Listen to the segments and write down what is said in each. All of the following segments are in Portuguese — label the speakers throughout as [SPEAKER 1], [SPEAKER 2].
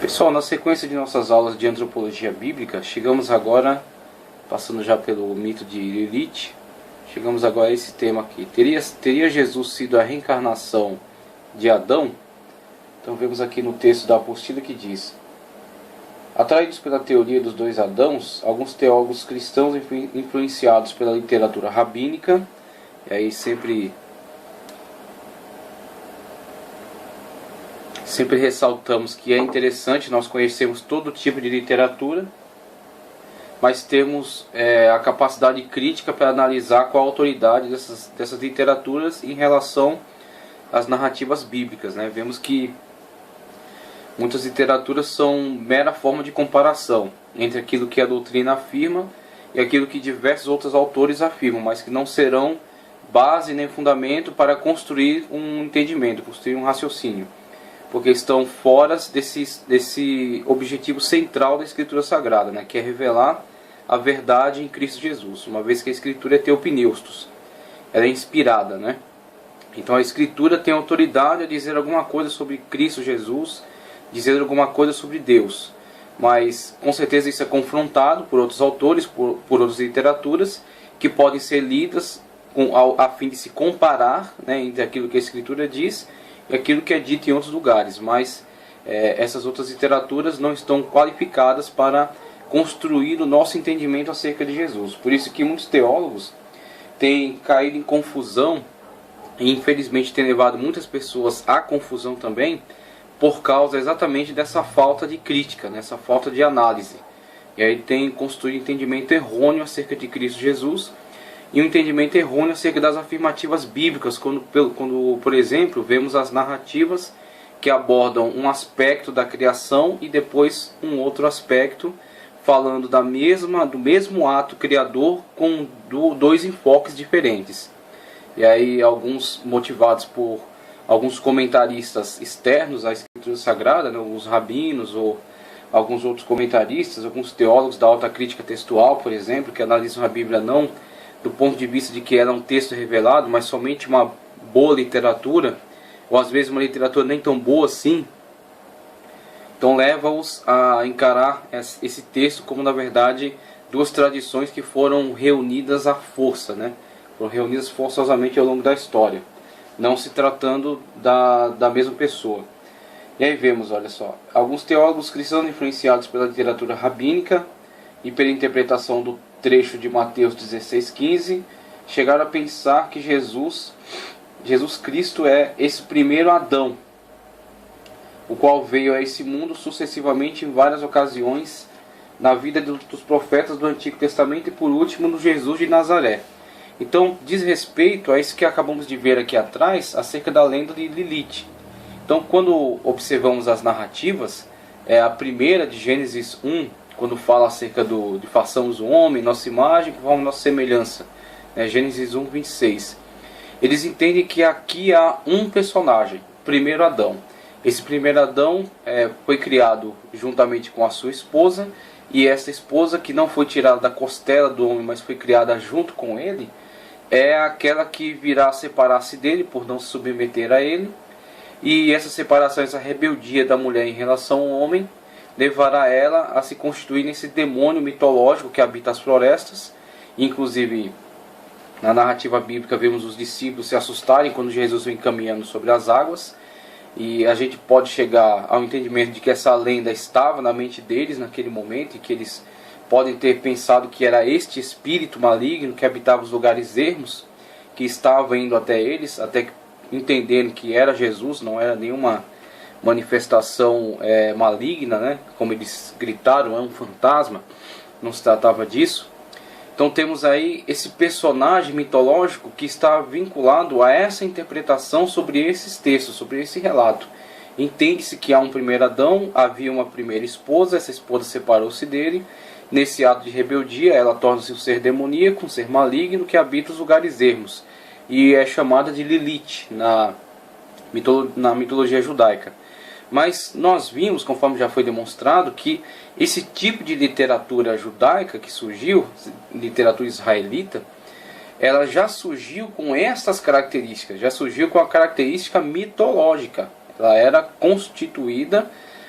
[SPEAKER 1] Pessoal, na sequência de nossas aulas de antropologia bíblica, chegamos agora, passando já pelo mito de Lilith, chegamos agora a esse tema aqui. Teria Jesus sido a reencarnação de Adão? Então vemos aqui no texto da apostila que diz: atraídos pela teoria dos dois Adãos, alguns teólogos cristãos influenciados pela literatura rabínica, e aí sempre ressaltamos que é interessante nós conhecermos todo tipo de literatura, mas temos a capacidade crítica para analisar qual a autoridade dessas literaturas em relação às narrativas bíblicas, né? Vemos que muitas literaturas são mera forma de comparação entre aquilo que a doutrina afirma e aquilo que diversos outros autores afirmam, mas que não serão base nem fundamento para construir um entendimento, construir um raciocínio, porque estão fora desse objetivo central da Escritura Sagrada, né, que é revelar a verdade em Cristo Jesus, uma vez que a Escritura é teopneustos, ela é inspirada, né? Então a Escritura tem autoridade a dizer alguma coisa sobre Cristo Jesus, dizer alguma coisa sobre Deus, mas com certeza isso é confrontado por outros autores, por outras literaturas, que podem ser lidas a fim de se comparar, né, entre aquilo que a Escritura diz e aquilo que é dito em outros lugares, mas essas outras literaturas não estão qualificadas para construir o nosso entendimento acerca de Jesus. Por isso que muitos teólogos têm caído em confusão, e infelizmente têm levado muitas pessoas à confusão também, por causa exatamente dessa falta de crítica, nessa falta de análise. E aí tem construído um entendimento errôneo acerca de Cristo Jesus, e um entendimento errôneo acerca das afirmativas bíblicas, quando, por exemplo, vemos as narrativas que abordam um aspecto da criação e depois um outro aspecto, falando do mesmo ato criador com dois enfoques diferentes. E aí alguns motivados por alguns comentaristas externos à Escritura Sagrada, né, alguns rabinos ou alguns outros comentaristas, alguns teólogos da alta crítica textual, por exemplo, que analisam a Bíblia não do ponto de vista de que ela é um texto revelado, mas somente uma boa literatura, ou às vezes uma literatura nem tão boa assim. Então leva-os a encarar esse texto como, na verdade, duas tradições que foram reunidas à força, né? Foram reunidas forçosamente ao longo da história, não se tratando da mesma pessoa. E aí vemos, olha só, alguns teólogos cristãos influenciados pela literatura rabínica e pela interpretação do trecho de Mateus 16,15, chegaram a pensar que Jesus Cristo é esse primeiro Adão, o qual veio a esse mundo sucessivamente em várias ocasiões na vida dos profetas do Antigo Testamento e por último no Jesus de Nazaré. Então diz respeito a isso que acabamos de ver aqui atrás acerca da lenda de Lilith. Então quando observamos as narrativas, a primeira de Gênesis 1, quando fala acerca de façamos o homem, nossa imagem, conforme nossa semelhança, né? Gênesis 1, 26. Eles entendem que aqui há um personagem, primeiro Adão. Esse primeiro Adão foi criado juntamente com a sua esposa, e essa esposa, que não foi tirada da costela do homem, mas foi criada junto com ele, é aquela que virá separar-se dele por não se submeter a ele, e essa separação, essa rebeldia da mulher em relação ao homem, levará ela a se constituir nesse demônio mitológico que habita as florestas. Inclusive, na narrativa bíblica, vemos os discípulos se assustarem quando Jesus vem caminhando sobre as águas. E a gente pode chegar ao entendimento de que essa lenda estava na mente deles naquele momento, e que eles podem ter pensado que era este espírito maligno que habitava os lugares ermos, que estava indo até eles, até que entenderam que era Jesus, não era nenhuma manifestação maligna, né? Como eles gritaram, é um fantasma, não se tratava disso. Então temos aí esse personagem mitológico que está vinculado a essa interpretação sobre esses textos, sobre esse relato. Entende-se que há um primeiro Adão, havia uma primeira esposa, essa esposa separou-se dele. Nesse ato de rebeldia, ela torna-se um ser demoníaco, um ser maligno que habita os lugares ermos, e é chamada de Lilith na mitologia judaica. Mas nós vimos, conforme já foi demonstrado, que esse tipo de literatura judaica que surgiu, literatura israelita, ela já surgiu com essas características, já surgiu com a característica mitológica. Ela era constituída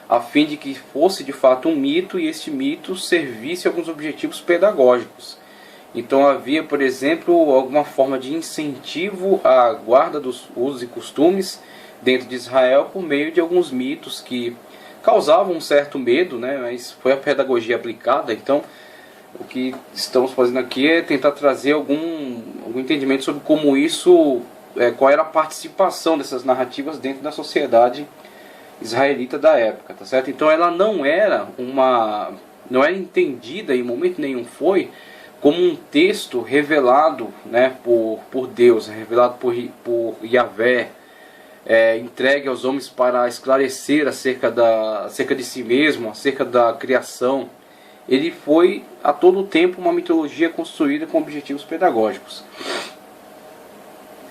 [SPEAKER 1] a fim de que fosse de fato um mito e este mito servisse a alguns objetivos pedagógicos. Então havia, por exemplo, alguma forma de incentivo à guarda dos usos e costumes dentro de Israel por meio de alguns mitos que causavam um certo medo, né? Mas foi a pedagogia aplicada. Então o que estamos fazendo aqui é tentar trazer algum entendimento sobre como isso, qual era a participação dessas narrativas dentro da sociedade israelita da época, tá certo? Então ela não era entendida em momento nenhum como um texto revelado, né, por Deus, revelado por Yahvé, entregue aos homens para esclarecer acerca de si mesmo, acerca da criação. Ele foi a todo tempo uma mitologia construída com objetivos pedagógicos.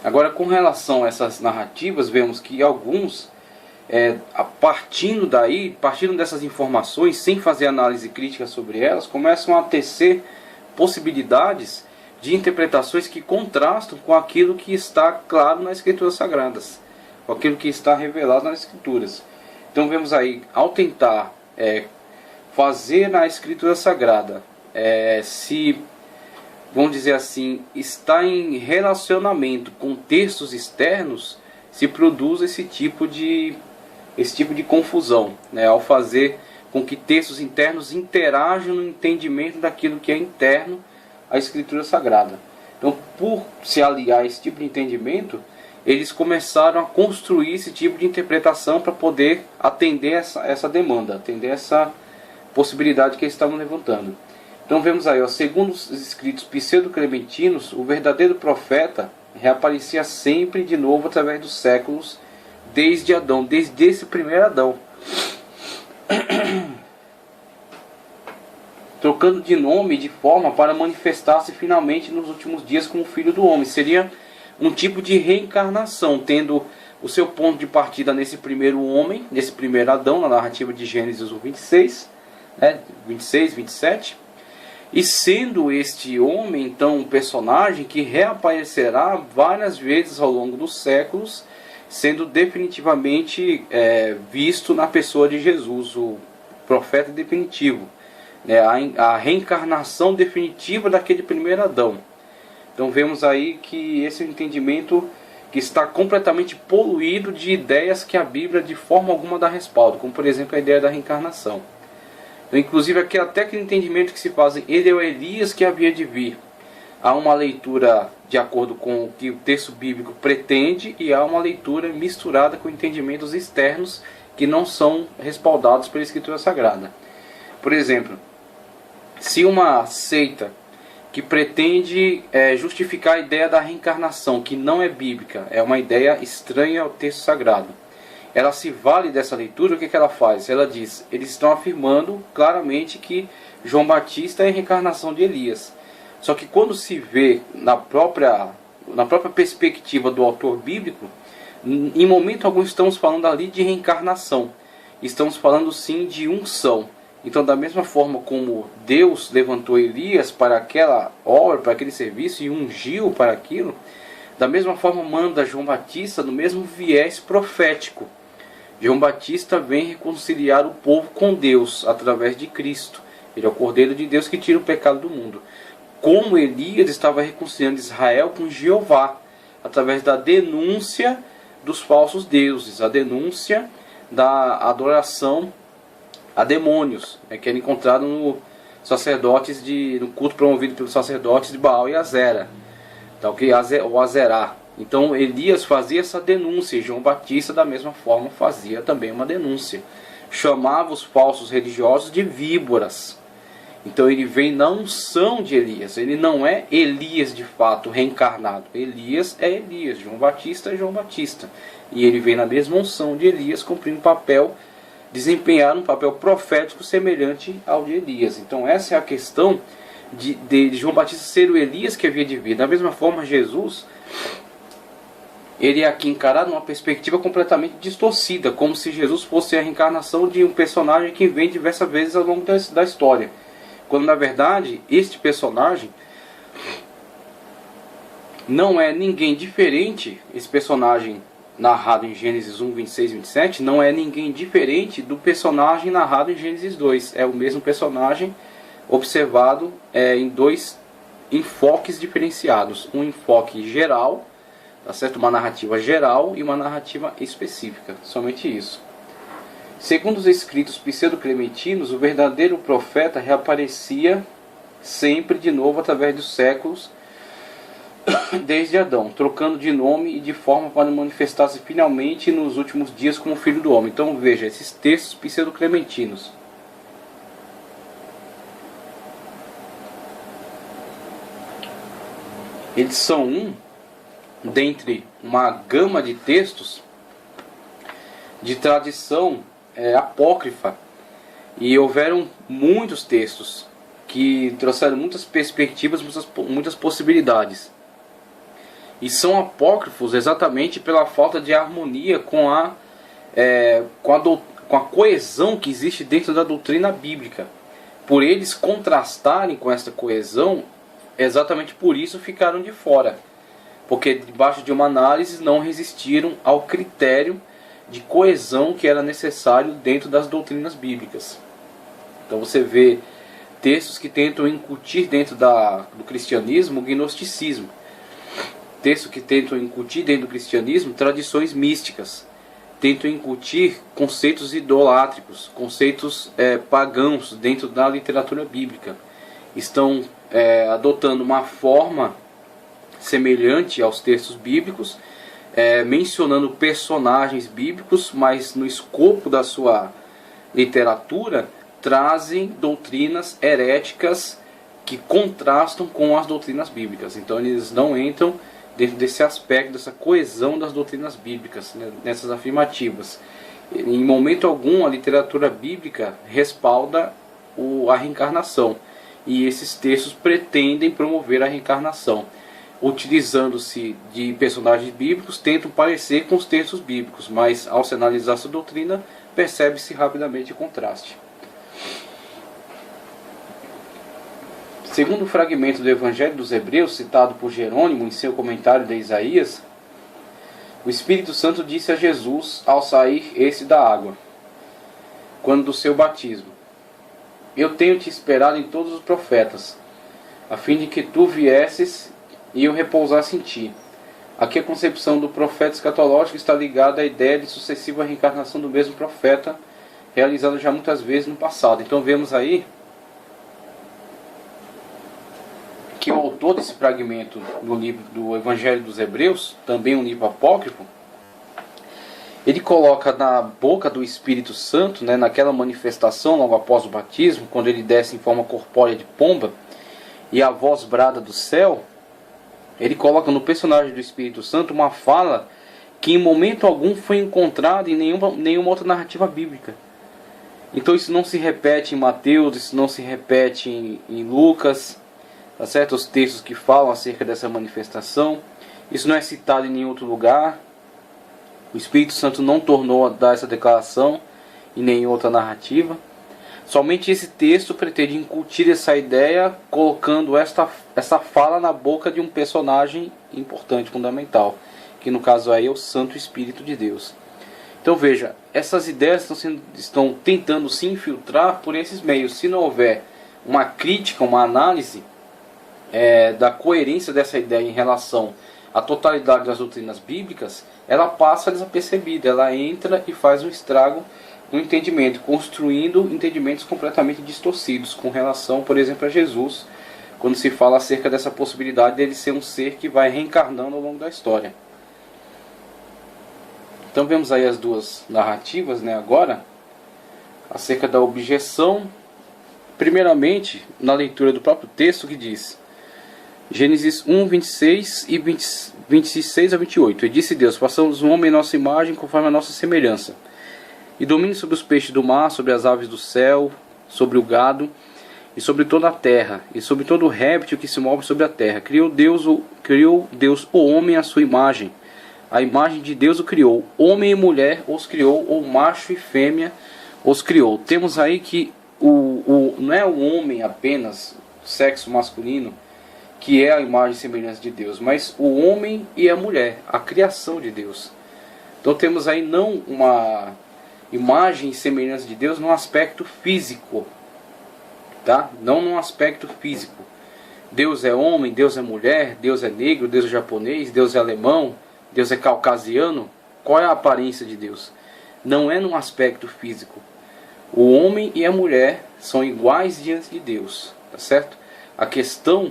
[SPEAKER 1] Agora, com relação a essas narrativas, vemos que alguns, partindo dessas informações, sem fazer análise crítica sobre elas, começam a tecer possibilidades de interpretações que contrastam com aquilo que está claro nas Escrituras Sagradas, com aquilo que está revelado nas Escrituras. Então vemos aí, ao tentar fazer na Escritura Sagrada, se, vamos dizer assim, está em relacionamento com textos externos, se produz esse tipo de confusão, né, ao fazer com que textos internos interajam no entendimento daquilo que é interno à Escritura Sagrada. Então, por se aliar a esse tipo de entendimento, eles começaram a construir esse tipo de interpretação para poder atender essa demanda, atender essa possibilidade que eles estavam levantando. Então vemos aí, segundo os escritos pseudo-clementinos, o verdadeiro profeta reaparecia sempre de novo através dos séculos, desde Adão, desde esse primeiro Adão, trocando de nome e de forma para manifestar-se finalmente nos últimos dias como Filho do Homem. Seria um tipo de reencarnação, tendo o seu ponto de partida nesse primeiro homem, nesse primeiro Adão, na narrativa de Gênesis 1:26, 26, 27, e sendo este homem então um personagem que reaparecerá várias vezes ao longo dos séculos, sendo definitivamente visto na pessoa de Jesus, o profeta definitivo, né, a reencarnação definitiva daquele primeiro Adão. Então vemos aí que esse é um entendimento que está completamente poluído de ideias que a Bíblia de forma alguma dá respaldo, como por exemplo a ideia da reencarnação. Então, inclusive até aquele entendimento que se faz, ele é o Elias que havia de vir. Há uma leitura de acordo com o que o texto bíblico pretende e há uma leitura misturada com entendimentos externos que não são respaldados pela Escritura Sagrada. Por exemplo, se uma seita que pretende justificar a ideia da reencarnação, que não é bíblica, é uma ideia estranha ao texto sagrado, ela se vale dessa leitura, o que ela faz? Ela diz, eles estão afirmando claramente que João Batista é a reencarnação de Elias. Só que quando se vê na própria perspectiva do autor bíblico, em momento algum estamos falando ali de reencarnação. Estamos falando sim de unção. Então, da mesma forma como Deus levantou Elias para aquela obra, para aquele serviço e ungiu para aquilo, da mesma forma manda João Batista no mesmo viés profético. João Batista vem reconciliar o povo com Deus através de Cristo. Ele é o Cordeiro de Deus que tira o pecado do mundo. Como Elias estava reconciliando Israel com Jeová, através da denúncia dos falsos deuses, a denúncia da adoração a demônios, que era encontrado no culto promovido pelos sacerdotes de Baal e Azera, o Azerá. Então Elias fazia essa denúncia e João Batista da mesma forma fazia também uma denúncia. Chamava os falsos religiosos de víboras. Então ele vem na unção de Elias. Ele não é Elias de fato reencarnado. Elias é Elias. João Batista é João Batista. E ele vem na mesma unção de Elias, cumprindo desempenhar um papel profético semelhante ao de Elias. Então essa é a questão de João Batista ser o Elias que havia de vir. Da mesma forma, Jesus, ele é aqui encarado numa perspectiva completamente distorcida, como se Jesus fosse a reencarnação de um personagem que vem diversas vezes ao longo da história. Quando na verdade este personagem não é ninguém diferente, esse personagem narrado em Gênesis 1, 26 e 27, não é ninguém diferente do personagem narrado em Gênesis 2. É o mesmo personagem observado em dois enfoques diferenciados. Um enfoque geral, tá certo? Uma narrativa geral e uma narrativa específica. Somente isso. Segundo os escritos pseudo-clementinos, o verdadeiro profeta reaparecia sempre de novo através dos séculos, desde Adão, trocando de nome e de forma para manifestar-se finalmente nos últimos dias como Filho do Homem. Então veja, esses textos pseudo-clementinos. Eles são dentre uma gama de textos de tradição apócrifa, e houveram muitos textos que trouxeram muitas perspectivas, muitas possibilidades, e são apócrifos exatamente pela falta de harmonia com a coesão que existe dentro da doutrina bíblica. Por eles contrastarem com essa coesão, exatamente por isso ficaram de fora, porque debaixo de uma análise não resistiram ao critério de coesão que era necessário dentro das doutrinas bíblicas. Então você vê textos que tentam incutir dentro do cristianismo o gnosticismo, textos que tentam incutir dentro do cristianismo tradições místicas, tentam incutir conceitos idolátricos, conceitos pagãos dentro da literatura bíblica. Estão adotando uma forma semelhante aos textos bíblicos, mencionando personagens bíblicos, mas no escopo da sua literatura trazem doutrinas heréticas que contrastam com as doutrinas bíblicas. Então eles não entram dentro desse aspecto, dessa coesão das doutrinas bíblicas, né, nessas afirmativas. Em momento algum a literatura bíblica respalda a reencarnação, e esses textos pretendem promover a reencarnação. Utilizando-se de personagens bíblicos, tentam parecer com os textos bíblicos, mas ao se analisar essa doutrina, percebe-se rapidamente o contraste. Segundo o fragmento do Evangelho dos Hebreus, citado por Jerônimo em seu comentário de Isaías, o Espírito Santo disse a Jesus ao sair da água, quando do seu batismo: Eu tenho te esperado em todos os profetas, a fim de que tu viesses e eu repousasse em ti. Aqui a concepção do profeta escatológico está ligada à ideia de sucessiva reencarnação do mesmo profeta, realizada já muitas vezes no passado. Então vemos aí que o autor desse fragmento do livro do Evangelho dos Hebreus, também um livro apócrifo, ele coloca na boca do Espírito Santo, né, naquela manifestação logo após o batismo, quando ele desce em forma corpórea de pomba e a voz brada do céu, ele coloca no personagem do Espírito Santo uma fala que em momento algum foi encontrada em nenhuma outra narrativa bíblica. Então isso não se repete em Mateus, isso não se repete em Lucas, tá certo? Os textos que falam acerca dessa manifestação, isso não é citado em nenhum outro lugar. O Espírito Santo não tornou a dar essa declaração em nenhuma outra narrativa. Somente esse texto pretende incutir essa ideia, colocando essa fala na boca de um personagem importante, fundamental, que no caso aí é o Santo Espírito de Deus. Então veja, essas ideias estão tentando se infiltrar por esses meios. Se não houver uma crítica, uma análise da coerência dessa ideia em relação à totalidade das doutrinas bíblicas, ela passa desapercebida, ela entra e faz um estrago no entendimento, construindo entendimentos completamente distorcidos com relação, por exemplo, a Jesus, quando se fala acerca dessa possibilidade dele ser um ser que vai reencarnando ao longo da história. Então vemos aí as duas narrativas, né, agora, acerca da objeção. Primeiramente, na leitura do próprio texto, que diz, Gênesis 1, 26 e 26 a 28. E disse Deus: façamos um homem em nossa imagem, conforme a nossa semelhança, e domine sobre os peixes do mar, sobre as aves do céu, sobre o gado, e sobre toda a terra, e sobre todo o réptil que se move sobre a terra. Criou Deus o homem à sua imagem. A imagem de Deus o criou. Homem e mulher os criou, ou macho e fêmea os criou. Temos aí que não é o homem apenas, sexo masculino, que é a imagem e semelhança de Deus, mas o homem e a mulher, a criação de Deus. Então temos aí não uma imagem e semelhança de Deus no aspecto físico, tá? Não no aspecto físico. Deus é homem, Deus é mulher, Deus é negro, Deus é japonês, Deus é alemão, Deus é caucasiano. Qual é a aparência de Deus? Não é no aspecto físico. O homem e a mulher são iguais diante de Deus, tá certo? A questão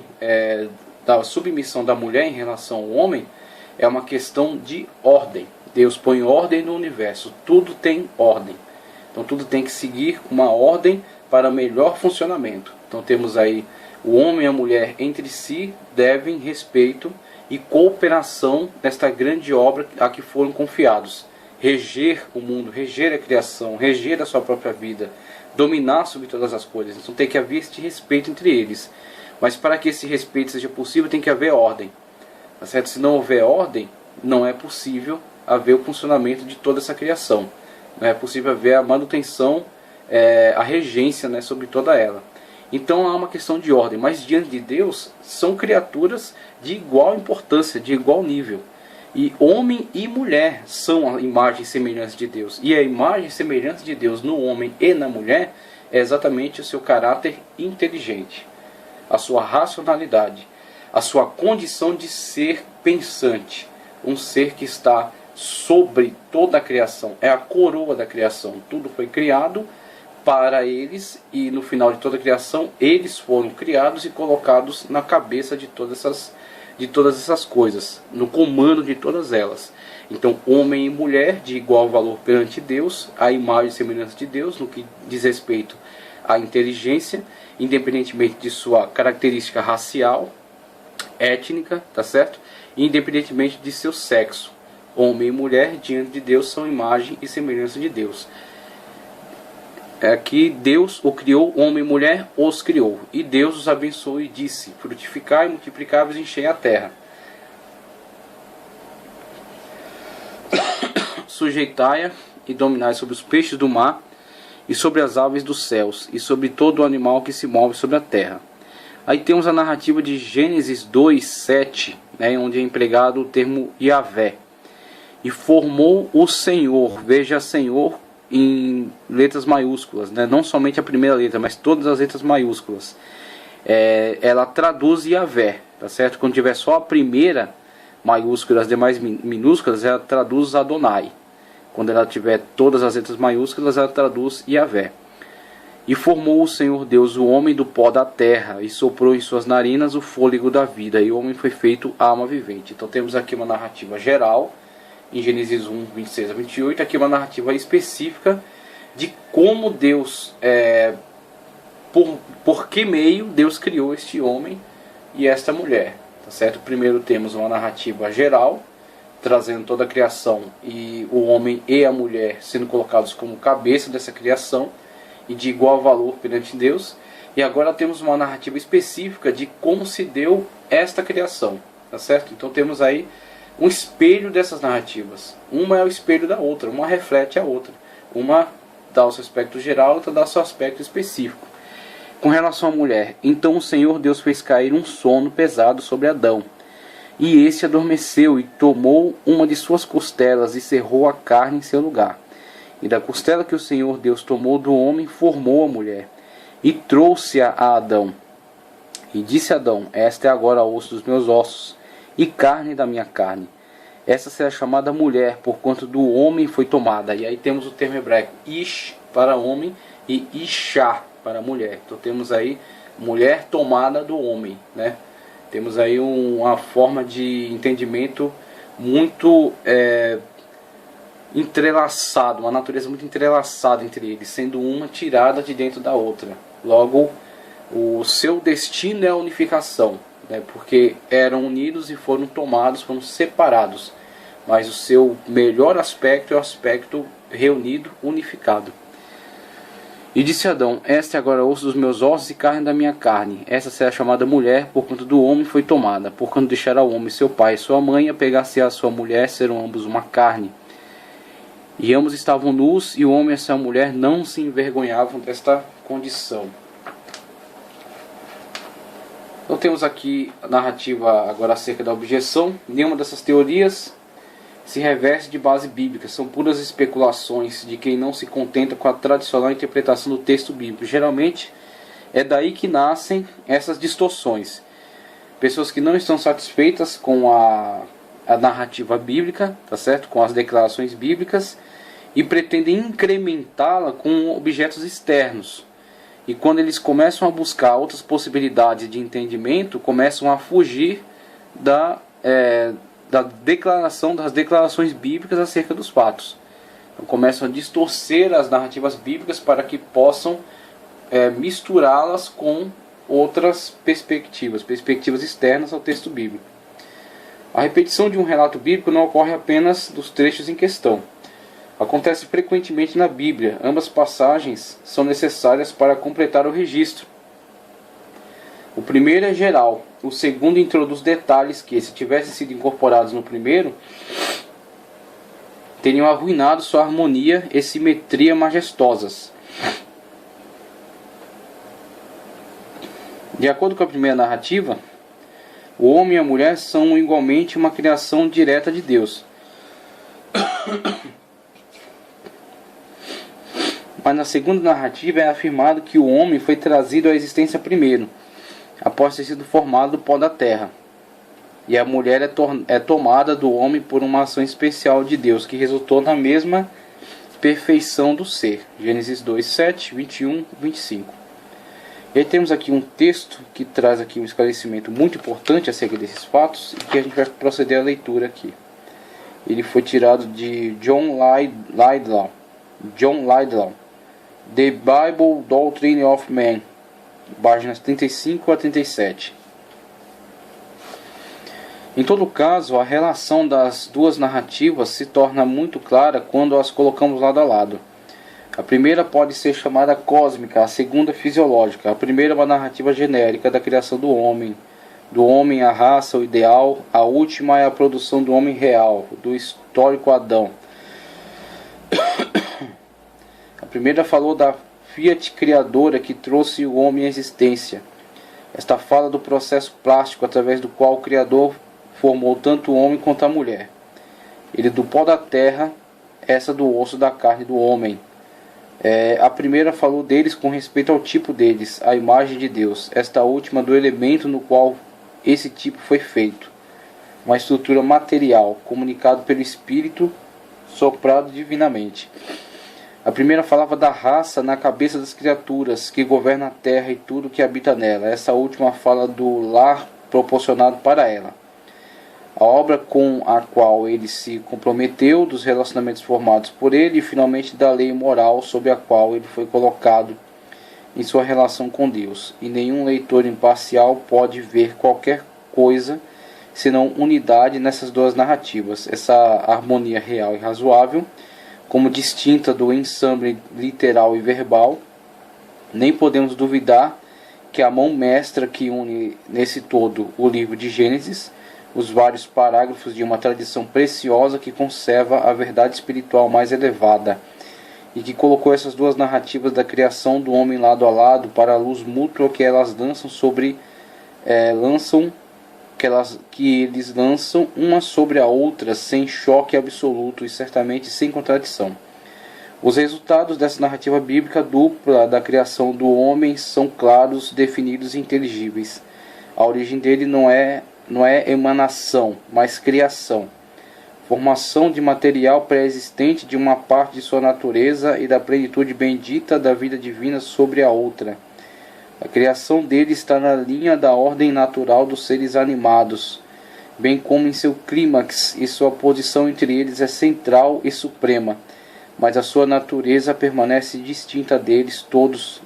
[SPEAKER 1] da submissão da mulher em relação ao homem é uma questão de ordem. Deus põe ordem no universo, tudo tem ordem. Então tudo tem que seguir uma ordem para melhor funcionamento. Então temos aí o homem e a mulher entre si devem respeito e cooperação nesta grande obra a que foram confiados. Reger o mundo, reger a criação, reger a sua própria vida, dominar sobre todas as coisas. Então tem que haver este respeito entre eles. Mas para que esse respeito seja possível tem que haver ordem. Tá certo? Se não houver ordem, não é possível haver o funcionamento de toda essa criação. Não é possível haver a manutenção, a regência, né, sobre toda ela. Então há uma questão de ordem, mas diante de Deus são criaturas de igual importância, de igual nível. E homem e mulher são a imagem e semelhança de Deus. E a imagem e semelhança de Deus no homem e na mulher é exatamente o seu caráter inteligente, a sua racionalidade, a sua condição de ser pensante, um ser que está sobre toda a criação, é a coroa da criação. Tudo foi criado para eles e no final de toda a criação eles foram criados e colocados na cabeça de todas essas coisas, no comando de todas elas. Então homem e mulher de igual valor perante Deus, a imagem e semelhança de Deus no que diz respeito à inteligência, independentemente de sua característica racial, étnica, tá certo? Independentemente de seu sexo. Homem e mulher diante de Deus são imagem e semelhança de Deus. É que Deus o criou, homem e mulher os criou. E Deus os abençoou e disse: frutificai, multiplicai-vos e enchei a terra. Sujeitai-a e dominai sobre os peixes do mar, e sobre as aves dos céus, e sobre todo o animal que se move sobre a terra. Aí temos a narrativa de Gênesis 2:7, né, onde é empregado o termo Yahvé. E formou o Senhor, veja Senhor em letras maiúsculas, né? Não somente a primeira letra, mas todas as letras maiúsculas. Ela traduz Yahvé, tá certo? Quando tiver só a primeira maiúscula e as demais minúsculas, ela traduz Adonai. Quando ela tiver todas as letras maiúsculas, ela traduz Yahvé. E formou o Senhor Deus o homem do pó da terra, e soprou em suas narinas o fôlego da vida, e o homem foi feito alma vivente. Então temos aqui uma narrativa geral, em Gênesis 1, 26 a 28, aqui uma narrativa específica de como Deus, por que meio Deus criou este homem e esta mulher. Tá certo? Primeiro temos uma narrativa geral, trazendo toda a criação e o homem e a mulher sendo colocados como cabeça dessa criação e de igual valor perante Deus. E agora temos uma narrativa específica de como se deu esta criação. Tá certo? Então temos aí um espelho dessas narrativas. Uma é o espelho da outra, uma reflete a outra. Uma dá o seu aspecto geral, outra dá o seu aspecto específico. Com relação à mulher, então o Senhor Deus fez cair um sono pesado sobre Adão. E este adormeceu e tomou uma de suas costelas e cerrou a carne em seu lugar. E da costela que o Senhor Deus tomou do homem, formou a mulher. E trouxe-a a Adão. E disse Adão: esta é agora osso dos meus ossos e carne da minha carne. Essa será chamada mulher, porquanto do homem foi tomada. E aí temos o termo hebraico Ish para homem e Ishá para mulher. Então temos aí mulher tomada do homem, né? Temos aí uma forma de entendimento muito entrelaçado, uma natureza muito entrelaçada entre eles, sendo uma tirada de dentro da outra. Logo, o seu destino é a unificação, né? Porque eram unidos e foram tomados, foram separados. Mas o seu melhor aspecto é o aspecto reunido, unificado. E disse Adão: esta é agora osso dos meus ossos e carne da minha carne. Essa será chamada mulher, porquanto do homem foi tomada. Porquanto deixará o homem seu pai e sua mãe, apegar-se-á a sua mulher, serão ambos uma carne. E ambos estavam nus, e o homem e a sua mulher não se envergonhavam desta condição. Então temos aqui a narrativa agora acerca da objeção. Nenhuma dessas teorias se reveste de base bíblica. São puras especulações de quem não se contenta com a tradicional interpretação do texto bíblico. Geralmente é daí que nascem essas distorções. Pessoas que não estão satisfeitas com a narrativa bíblica, tá certo? Com as declarações bíblicas, e pretendem incrementá-la com objetos externos. E quando eles começam a buscar outras possibilidades de entendimento, começam a fugir das declarações bíblicas acerca dos fatos. Então, começam a distorcer as narrativas bíblicas para que possam misturá-las com outras perspectivas externas ao texto bíblico. A repetição de um relato bíblico não ocorre apenas dos trechos em questão. Acontece frequentemente na Bíblia. Ambas passagens são necessárias para completar o registro. O primeiro é geral, o segundo introduz detalhes que, se tivessem sido incorporados no primeiro, teriam arruinado sua harmonia e simetria majestosas. De acordo com a primeira narrativa, o homem e a mulher são igualmente uma criação direta de Deus. Mas na segunda narrativa é afirmado que o homem foi trazido à existência primeiro, após ter sido formado do pó da terra. E a mulher é tomada do homem por uma ação especial de Deus, que resultou na mesma perfeição do ser. Gênesis 2, 7, 21, 25. E aí temos aqui um texto que traz aqui um esclarecimento muito importante acerca desses fatos, e que a gente vai proceder à leitura aqui. Ele foi tirado de John Laidlaw, The Bible Doctrine of Man, páginas 35 a 37. Em todo caso, a relação das duas narrativas se torna muito clara quando as colocamos lado a lado. A primeira pode ser chamada cósmica, a segunda fisiológica. A primeira é uma narrativa genérica da criação do homem, a raça, o ideal. A última é a produção do homem real, do histórico Adão. A primeira falou da Fiat criadora que trouxe o homem à existência. Esta fala do processo plástico através do qual o Criador formou tanto o homem quanto a mulher. Ele do pó da terra, essa do osso da carne do homem. A primeira falou deles com respeito ao tipo deles, a imagem de Deus. Esta última do elemento no qual esse tipo foi feito. Uma estrutura material, comunicado pelo Espírito, soprado divinamente. A primeira falava da raça na cabeça das criaturas, que governa a terra e tudo que habita nela. Essa última fala do lar proporcionado para ela. A obra com a qual ele se comprometeu, dos relacionamentos formados por ele e finalmente da lei moral sob a qual ele foi colocado em sua relação com Deus. E nenhum leitor imparcial pode ver qualquer coisa senão unidade nessas duas narrativas. Essa harmonia real e razoável, como distinta do ensamble literal e verbal, nem podemos duvidar que a mão mestra que une nesse todo o livro de Gênesis, os vários parágrafos de uma tradição preciosa que conserva a verdade espiritual mais elevada, e que colocou essas duas narrativas da criação do homem lado a lado para a luz mútua que elas lançam uma sobre a outra sem choque absoluto e certamente sem contradição. Os resultados dessa narrativa bíblica dupla da criação do homem são claros, definidos e inteligíveis. A origem dele não é emanação, mas criação. Formação de material pré-existente de uma parte de sua natureza e da plenitude bendita da vida divina sobre a outra. A criação dele está na linha da ordem natural dos seres animados, bem como em seu clímax, e sua posição entre eles é central e suprema, mas a sua natureza permanece distinta deles todos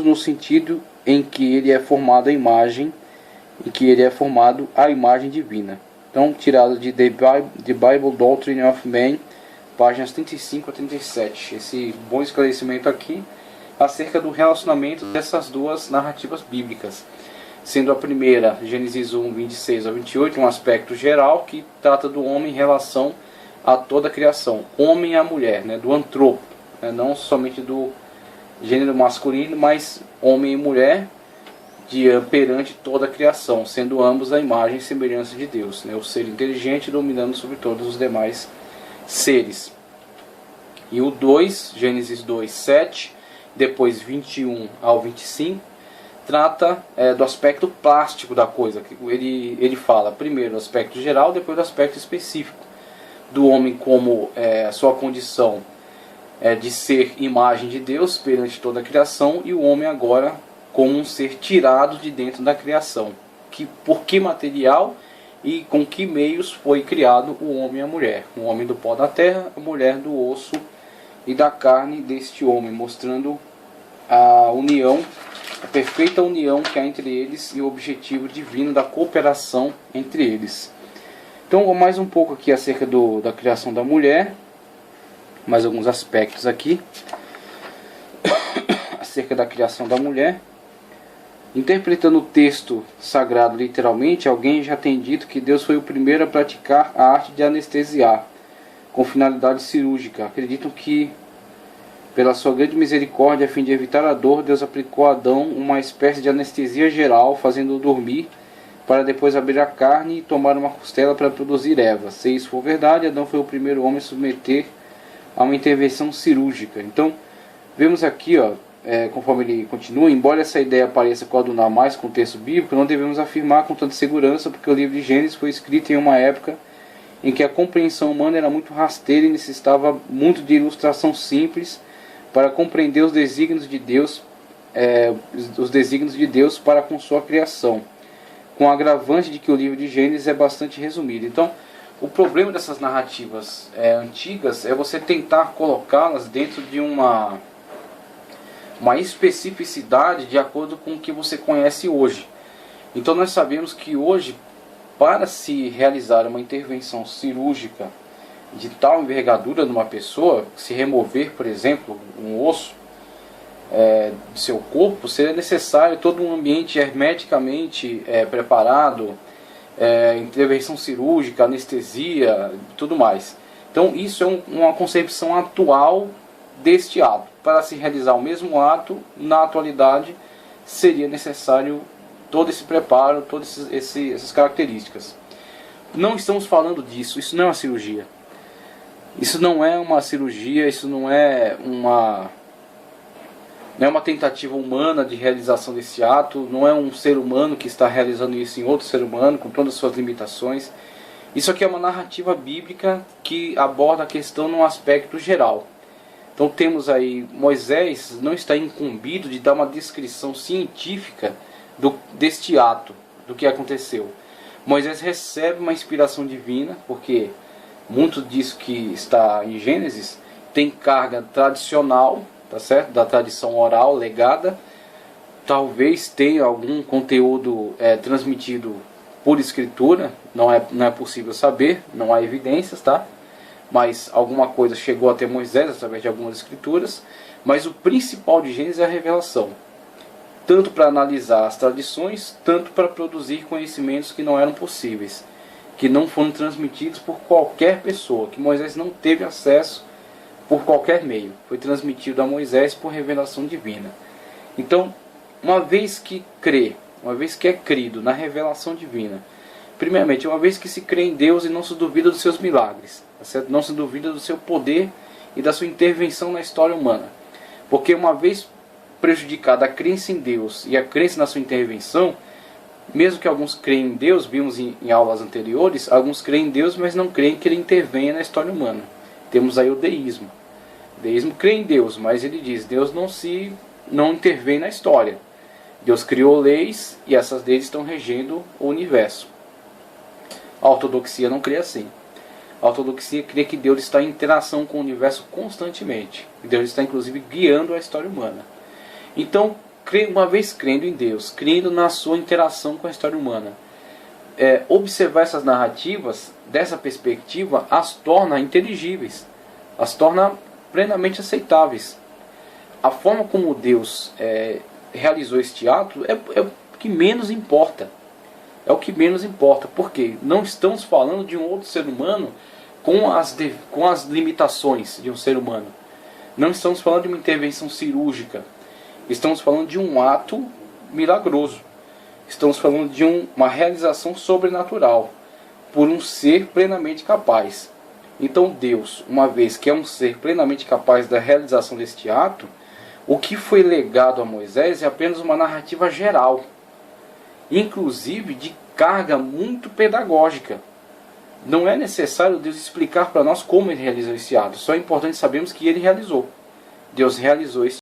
[SPEAKER 1] no sentido em que ele é formado à imagem divina. Então, tirado de The Bible Doctrine of Man, páginas 35 a 37. Esse bom esclarecimento aqui acerca do relacionamento dessas duas narrativas bíblicas. Sendo a primeira, Gênesis 1, 26 a 28, um aspecto geral que trata do homem em relação a toda a criação. Homem e a mulher, do antropo, não somente do gênero masculino, mas homem e mulher, perante toda a criação, sendo ambos a imagem e semelhança de Deus, né? O ser inteligente dominando sobre todos os demais seres. E o 2, Gênesis 2, 7, depois 21 ao 25, trata do aspecto plástico da coisa. Ele fala primeiro do aspecto geral, depois do aspecto específico do homem como a sua condição de ser imagem de Deus perante toda a criação, e o homem agora como um ser tirado de dentro da criação. Por que material e com que meios foi criado o homem e a mulher? O homem do pó da terra, a mulher do osso e da carne deste homem, mostrando a união, a perfeita união que há entre eles e o objetivo divino da cooperação entre eles. Então, mais um pouco aqui acerca da criação da mulher, mais alguns aspectos aqui acerca da criação da mulher. Interpretando o texto sagrado literalmente, alguém já tem dito que Deus foi o primeiro a praticar a arte de anestesiar com finalidade cirúrgica. Acreditam que, pela sua grande misericórdia, a fim de evitar a dor, Deus aplicou a Adão uma espécie de anestesia geral, fazendo-o dormir, para depois abrir a carne e tomar uma costela para produzir Eva. Se isso for verdade, Adão foi o primeiro homem a submeter a uma intervenção cirúrgica. Então, vemos aqui, conforme ele continua, embora essa ideia pareça coadunar mais com o texto bíblico, não devemos afirmar com tanta segurança, porque o livro de Gênesis foi escrito em uma época em que a compreensão humana era muito rasteira e necessitava muito de ilustração simples para compreender os desígnios de Deus, para com sua criação, com o agravante de que o livro de Gênesis é bastante resumido. Então, o problema dessas narrativas antigas é você tentar colocá-las dentro de uma especificidade de acordo com o que você conhece hoje. Então nós sabemos que hoje, para se realizar uma intervenção cirúrgica de tal envergadura numa pessoa, se remover, por exemplo, um osso de seu corpo, seria necessário todo um ambiente hermeticamente preparado, intervenção cirúrgica, anestesia, tudo mais. Então isso é uma concepção atual deste ato. Para se realizar o mesmo ato, na atualidade, seria necessário todo esse preparo, todas essas características. Não estamos falando disso, isso não é uma cirurgia. Isso não é uma cirurgia, isso não é uma tentativa humana de realização desse ato, não é um ser humano que está realizando isso em outro ser humano, com todas as suas limitações. Isso aqui é uma narrativa bíblica que aborda a questão num aspecto geral. Então temos aí, Moisés não está incumbido de dar uma descrição científica deste ato, do que aconteceu. Moisés recebe uma inspiração divina, porque muito disso que está em Gênesis tem carga tradicional, tá certo? Da tradição oral legada. Talvez tenha algum conteúdo transmitido por escritura, não é possível saber, não há evidências, tá? Mas alguma coisa chegou até Moisés através de algumas escrituras. Mas o principal de Gênesis é a revelação, tanto para analisar as tradições, tanto para produzir conhecimentos que não eram possíveis, que não foram transmitidos por qualquer pessoa, que Moisés não teve acesso por qualquer meio. Foi transmitido a Moisés por revelação divina. Então, uma vez que é crido na revelação divina, primeiramente, uma vez que se crê em Deus e não se duvida dos seus milagres, tá certo? Não se duvida do seu poder e da sua intervenção na história humana. Porque uma vez prejudicada a crença em Deus e a crença na sua intervenção, mesmo que alguns creem em Deus, vimos em aulas anteriores, alguns creem em Deus, mas não creem que Ele intervenha na história humana. Temos aí o deísmo. O deísmo crê em Deus, mas ele diz, Deus não intervém na história. Deus criou leis e essas leis estão regendo o universo. A ortodoxia não crê assim. A ortodoxia crê que Deus está em interação com o universo constantemente. Deus está inclusive guiando a história humana. Então, uma vez crendo em Deus, crendo na sua interação com a história humana, observar essas narrativas dessa perspectiva as torna inteligíveis, as torna plenamente aceitáveis. A forma como Deus realizou este ato é o que menos importa. É o que menos importa, porque não estamos falando de um outro ser humano com as limitações de um ser humano. Não estamos falando de uma intervenção cirúrgica. Estamos falando de um ato milagroso. estamos falando de uma realização sobrenatural por um ser plenamente capaz. Então Deus, uma vez que é um ser plenamente capaz da realização deste ato, o que foi legado a Moisés é apenas uma narrativa geral, inclusive de carga muito pedagógica. Não é necessário Deus explicar para nós como ele realizou esse ato, só é importante sabermos que ele realizou. Deus realizou esse